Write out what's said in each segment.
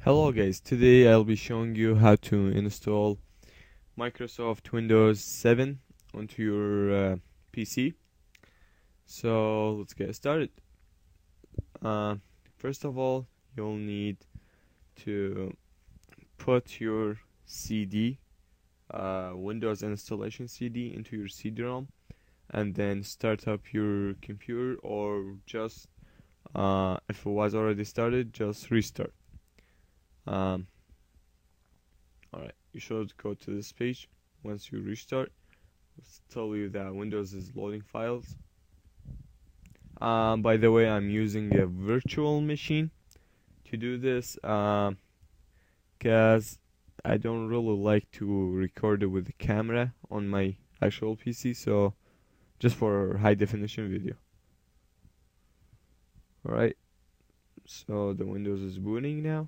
Hello guys, today I'll be showing you how to install Microsoft Windows 7 onto your PC. So let's get started. Uh, First of all, you'll need to put your CD, Windows installation CD, into your CD-ROM, and then start up your computer, or just if it was already started, just restart. Alright, you should go to this page. Once you restart, it's tell you that Windows is loading files. By the way, I'm using a virtual machine to do this, because I don't really like to record it with the camera on my actual PC, so just for high definition video. Alright, so the Windows is booting now.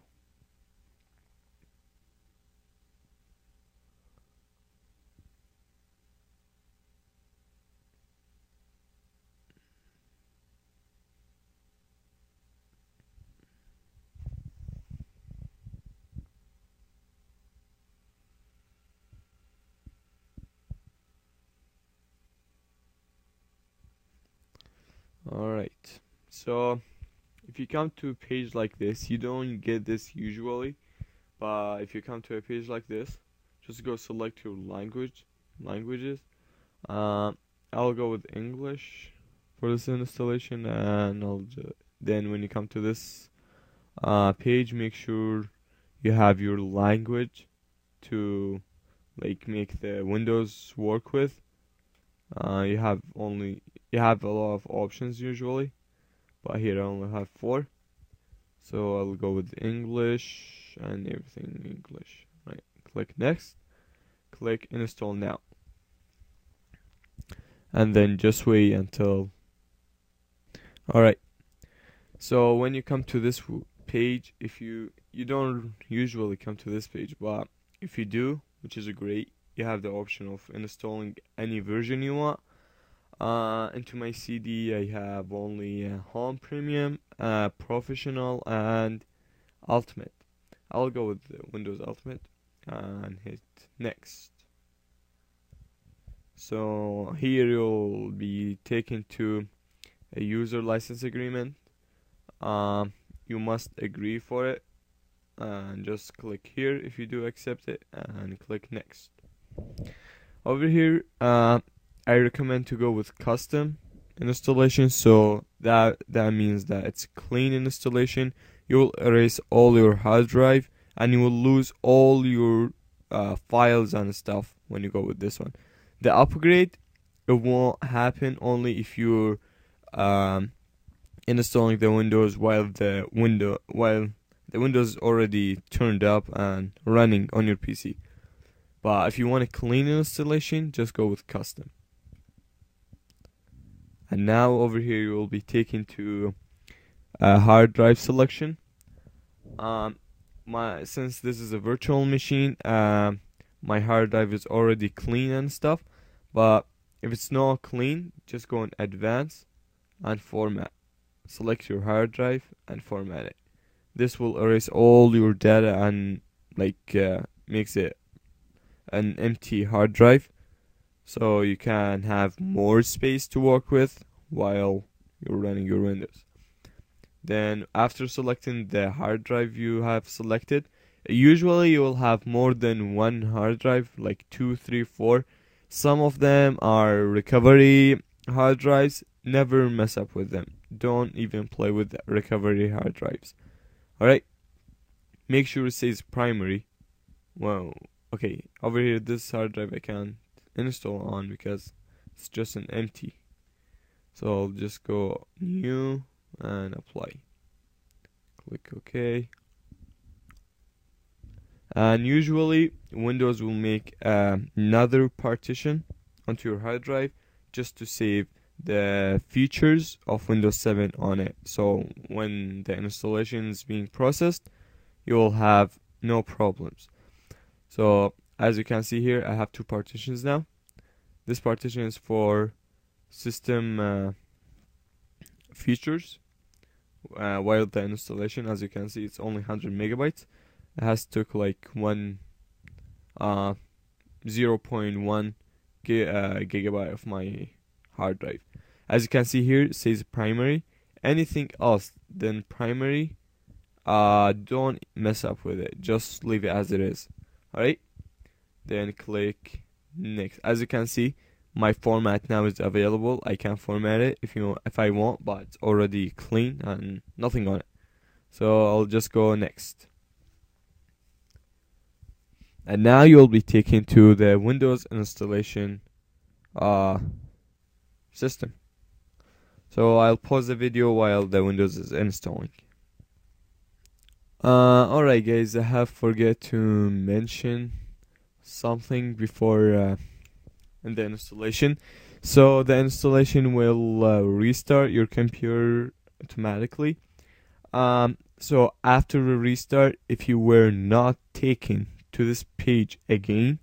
Alright, so if you come to a page like this, you don't get this usually, but if you come to a page like this, just go select your languages. I'll go with English for this installation, and then when you come to this page, make sure you have your language to make the Windows work with. You have a lot of options usually, but here I only have 4. So I'll go with English and everything English. Right, click next, click install now, and then just wait until. Alright, so when you come to this page, if you don't usually come to this page, but if you do, which is great, you have the option of installing any version you want. Into my CD, I have only Home Premium, Professional, and Ultimate. I'll go with the Windows Ultimate and hit next. So here you'll be taken to a user license agreement. You must agree for it, and just click here if you do accept it, and click next. Over here, I recommend to go with custom installation, so that means that it's clean installation. You will erase all your hard drive, and you will lose all your files and stuff when you go with this one. The upgrade, it won't happen only if you're installing the Windows while the Windows is already turned up and running on your PC. But if you want a clean installation, just go with custom. And now over here you will be taken to a hard drive selection. Since this is a virtual machine, my hard drive is already clean and stuff. But if it's not clean, just go in advanced and format. Select your hard drive and format it. This will erase all your data and makes it an empty hard drive, so you can have more space to work with while you're running your Windows. Then after selecting the hard drive you have selected, usually you will have more than one hard drive, like 2, 3, 4. Some of them are recovery hard drives. Never mess up with them. Don't even play with recovery hard drives. Alright, make sure it says primary. Well, okay, over here this hard drive I can't install on because it's just an empty. So I'll just go new and apply. Click OK. And usually Windows will make another partition onto your hard drive just to save the features of Windows 7 on it. So when the installation is being processed, you will have no problems. So as you can see here, I have 2 partitions now. This partition is for system features, while the installation, as you can see, it's only 100 megabytes. It has took like 0.1 gigabyte of my hard drive. As you can see here, it says primary. Anything else than primary, don't mess up with it. Just leave it as it is. Alright? Then click next. As you can see, my format now is available. I can format it if I want, but it's already clean and nothing on it. So I'll just go next. And now you'll be taken to the Windows installation system. So I'll pause the video while the Windows is installing. Alright guys, I have forget to mention something before in the installation. So the installation will restart your computer automatically. So after the restart, if you were not taken to this page again,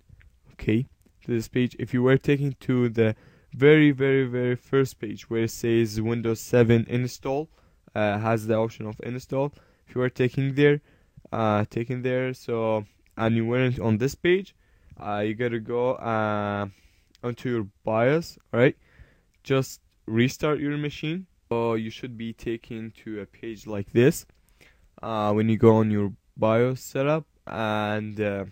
okay, to this page, if you were taken to the very first page where it says Windows 7 install, has the option of install. If you were taken there, so and you weren't on this page, you gotta go onto your BIOS. Alright, just restart your machine. So you should be taken to a page like this. When you go on your BIOS setup and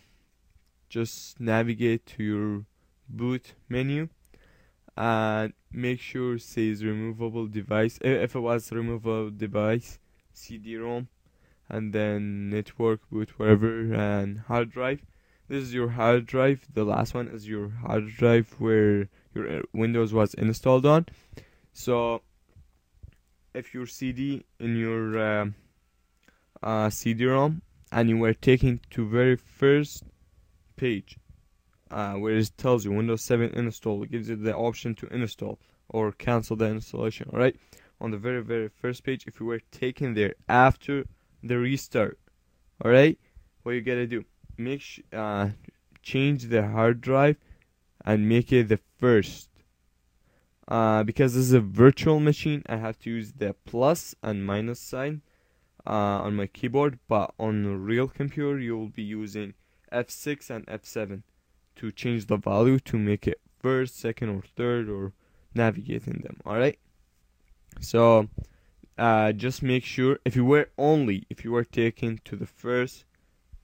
just navigate to your boot menu and make sure it says removable device. If it was removable device, CD-ROM, and then network, boot, whatever, and hard drive. This is your hard drive. The last one is your hard drive where your Windows was installed on. So if your CD in your CD-ROM and you were taken to very first page where it tells you Windows 7 install, it gives you the option to install or cancel the installation. Alright, on the very first page, if you were taken there after the restart, alright, what you gotta do, change the hard drive and make it the first. Because this is a virtual machine, I have to use the plus and minus sign on my keyboard, but on a real computer you will be using F6 and F7 to change the value to make it first, second, or third, or navigating them. Alright, so just make sure if you were taken to the first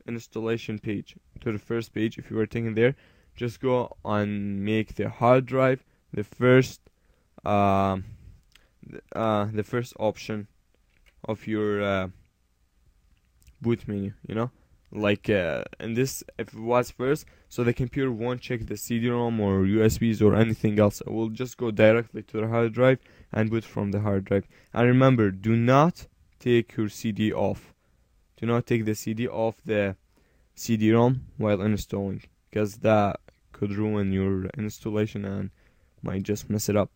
installation page, to the first page, if you were taken there, just go and make the hard drive the first option of your boot menu, you know, like in this, if it was first, so the computer won't check the CD-ROM or USBs or anything else. It will just go directly to the hard drive and boot from the hard drive. And remember, do not take your CD off. Do not take the CD off the CD-ROM while installing, because that could ruin your installation and might just mess it up.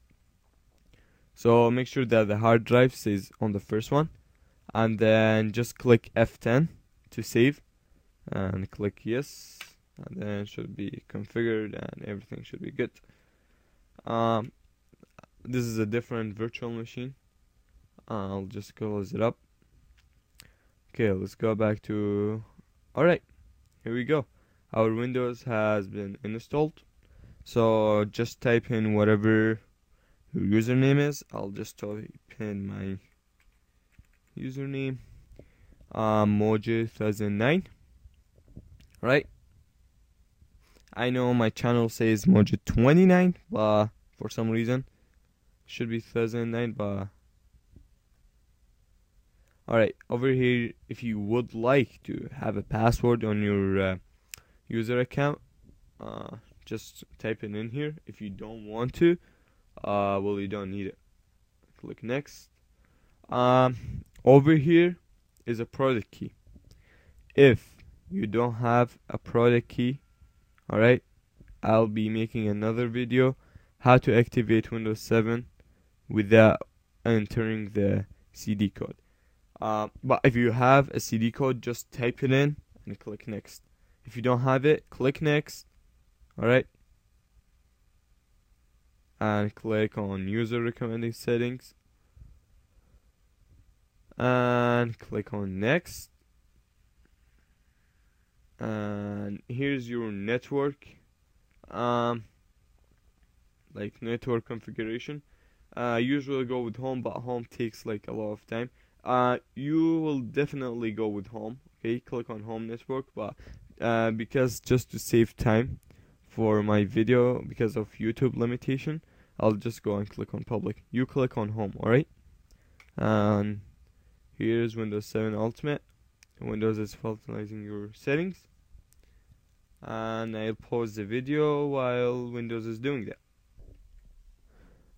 So make sure that the hard drive stays on the first one, and then just click F10 to save and click yes, and then it should be configured and everything should be good. This is a different virtual machine. I'll just close it up. Okay, let's go back to, alright, here we go. Our Windows has been installed. So just type in whatever your username is. I'll just type in my username, Mojo 2009. Right? I know my channel says Mojo 29, but for some reason it should be 2009. But alright, over here, if you would like to have a password on your user account, just type it in here. If you don't want to, well, you don't need it. Click next. Over here is a product key. If you don't have a product key, alright, I'll be making another video how to activate Windows 7 without entering the CD code. But if you have a CD code, just type it in and click next. If you don't have it, click next. Alright, and click on user recommended settings and click on next. and here's your network, like network configuration. Usually go with home, but home takes like a lot of time. You will definitely go with home. Okay, click on home network, but because just to save time for my video because of YouTube limitation, I'll just go and click on public. You click on home, alright? And here's Windows 7 Ultimate. Windows is finalizing your settings. And I'll pause the video while Windows is doing that.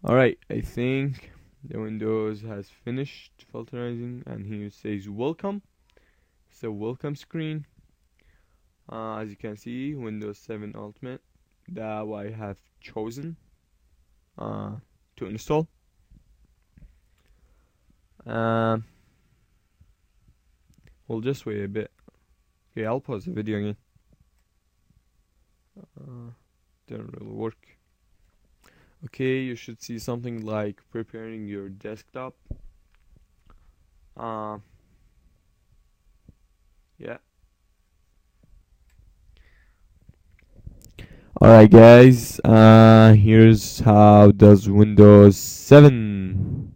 Alright, I think the Windows has finished filterizing, and here it says welcome. It's a welcome screen. As you can see, Windows 7 Ultimate that I have chosen to install. We'll just wait a bit. Okay, I'll pause the video again. Didn't really work. Okay, you should see something like preparing your desktop. Yeah. Alright guys, here's how does Windows 7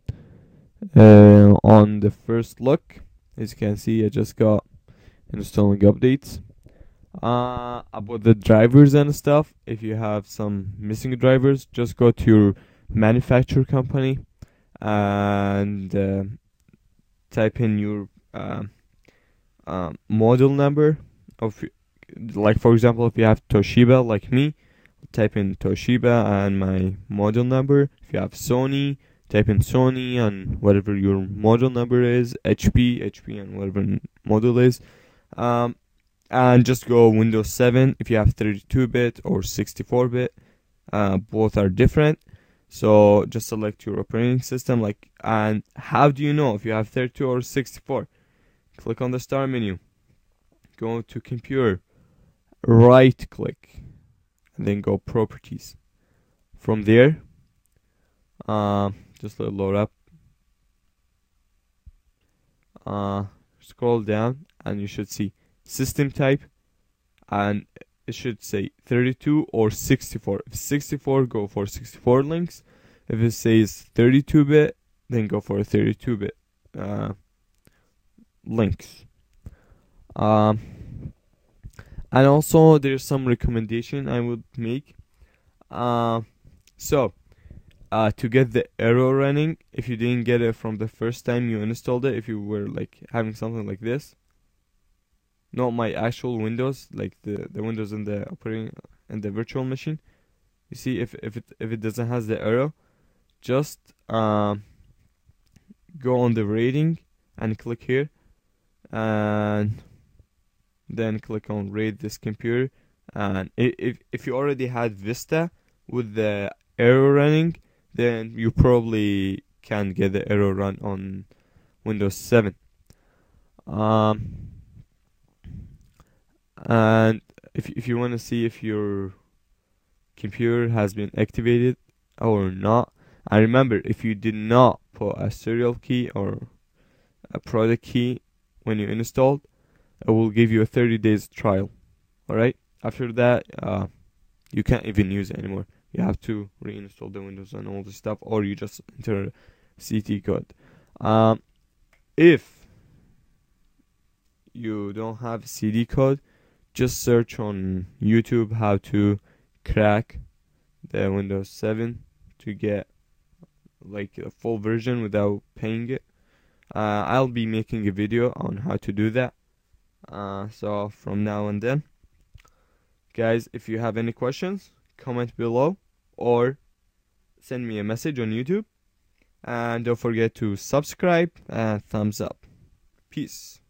on the first look. As you can see, I just got installing updates. About the drivers and stuff, if you have some missing drivers, just go to your manufacturer company and type in your model number of, like for example, if you have Toshiba like me, type in Toshiba and my model number. If you have Sony, type in Sony and whatever your model number is, HP and whatever model is. And just go Windows 7 if you have 32-bit or 64-bit. Both are different. So just select your operating system. And how do you know if you have 32 or 64? Click on the start menu. Go to computer. Right click. And then go properties. From there, just let it load up. Scroll down and you should see system type, and it should say 32 or 64. If 64, go for 64 links. If it says 32-bit, then go for 32-bit links. And also there's some recommendation I would make. To get the arrow running, if you didn't get it from the first time you installed it, if you were like having something like this, not my actual Windows, like the Windows in the operating and the virtual machine. You see, if it doesn't has the arrow, just go on the rating and click here, and then click on rate this computer. And if you already had Vista with the arrow running, then you probably can get the arrow run on Windows 7. And if you want to see if your computer has been activated or not, and remember, if you did not put a serial key or a product key when you installed, it will give you a 30 days trial. Alright, after that you can't even use it anymore. You have to reinstall the Windows and all this stuff, or you just enter CT code. If you don't have CD code, just search on YouTube how to crack the Windows 7 to get like a full version without paying it. I'll be making a video on how to do that. So from now and then, guys, if you have any questions, comment below or send me a message on YouTube. And don't forget to subscribe and thumbs up. Peace.